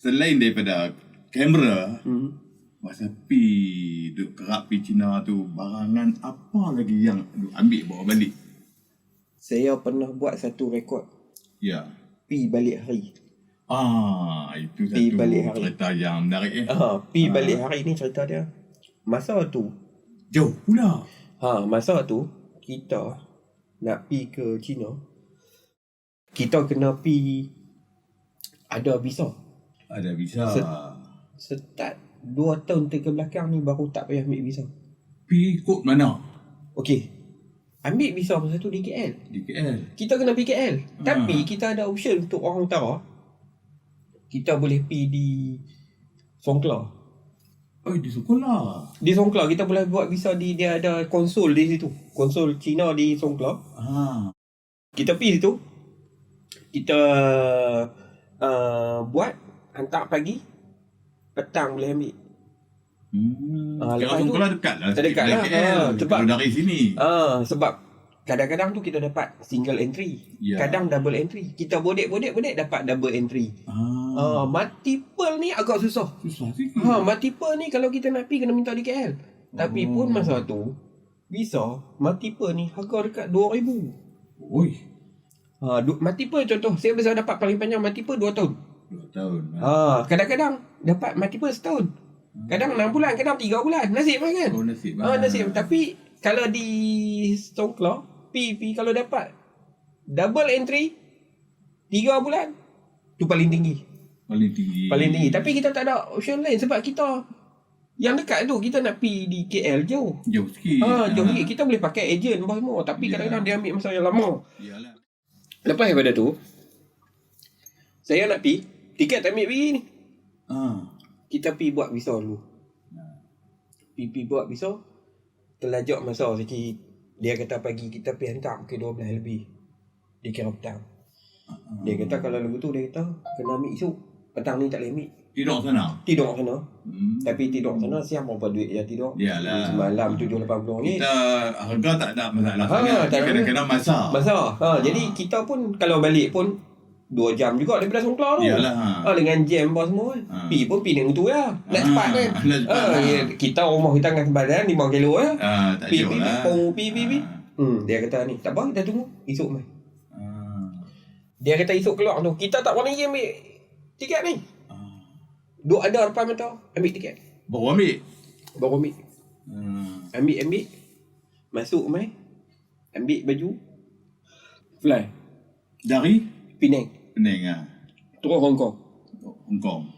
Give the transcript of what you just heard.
Selain daripada kamera, masa duk kerap pergi China tu, barangan apa lagi yang duk ambil bawa balik? Saya pernah buat satu rekod Ya. pi balik hari. Itu Pi satu balik hari. cerita yang menarik Pi balik hari ni cerita dia. Masa tu, Jauh pula. masa tu kita nak pi ke China. Kita kena pi ada visa. Ada visa. Start 2 tahun ke belakang ni baru tak payah ambil visa. Pi ikut mana? Okey. Ambil visa masa tu di KL. Di KL. Kita kena pergi KL. Tapi kita ada option untuk orang utara. Kita boleh pergi di Songkla. Di sekolah. Di Songkla kita boleh buat visa dia ada konsul di situ. Konsul Cina di Songkla. Kita pergi situ. Kita buat hantar pagi, petang boleh ambil. Kalau sekolah dekat lah. Dekat lah. Sebab dari sini. Sebab kadang-kadang tu kita dapat single entry. Kadang double entry. Kita bodek dapat double entry. Multiple ni agak susah. Susah sikit. Multiple ni kalau kita nak pergi kena minta di KL. Tapi pun masa tu visa multiple ni harga dekat 2,000. Oi. Multiple contoh, saya bisa dapat paling panjang multiple 2 tahun. 2 tahun. Kadang-kadang dapat multiple setahun. Kadang 6 bulan, kadang 3 bulan. Nasib kan? Nasib. Nasib. Tapi kalau di Songkla, P kalau dapat double entry 3 bulan, tu paling tinggi. Paling tinggi. Tapi kita tak ada option lain sebab kita yang dekat tu kita nak pergi di KL jauh. Jauh sikit. Jauh sikit. Kita boleh pakai ejen apa semua, tapi kadang-kadang dia ambil masa yang lama. Iyalah. Lepas daripada tu, saya nak pergi, tiket tak ambil pergi ni. Kita pergi buat visa dulu. Pergi buat visa, terlajak masa sikit. Dia kata pagi kita pergi hantar ke 12 lebih. Dia kira petang. Dia kata kalau lagu tu dia kata kena ambil esok. Petang ni tak boleh ambil. Tidur sana. Tapi tidur sana siap berapa duit je tidur. Iyalah. Semalam 780 ringgit. Kita harga tak ada masalah sangat. Kadang-kadang masa. Jadi kita pun kalau balik pun 2 jam juga daripada Songkla tu. Iyalah. Dengan jam apa semua kan. Pergi pun pergi dengan tu lah. Nak cepat kan. Kita rumah kita dengan badan 5 kilo lah. Tak jauh lah. Pergi. Dia kata ni, tak apa kita tunggu. Esok mai. Dia kata esok keluar tu. Kita tak boleh ambil tiket ni. Duk ada depan mata. Ambil tiket. Baru ambil. Ambil. Masuk mai. Ambil baju. Fly. Dari Penang. Penang Terus Hong Kong. Hong Kong.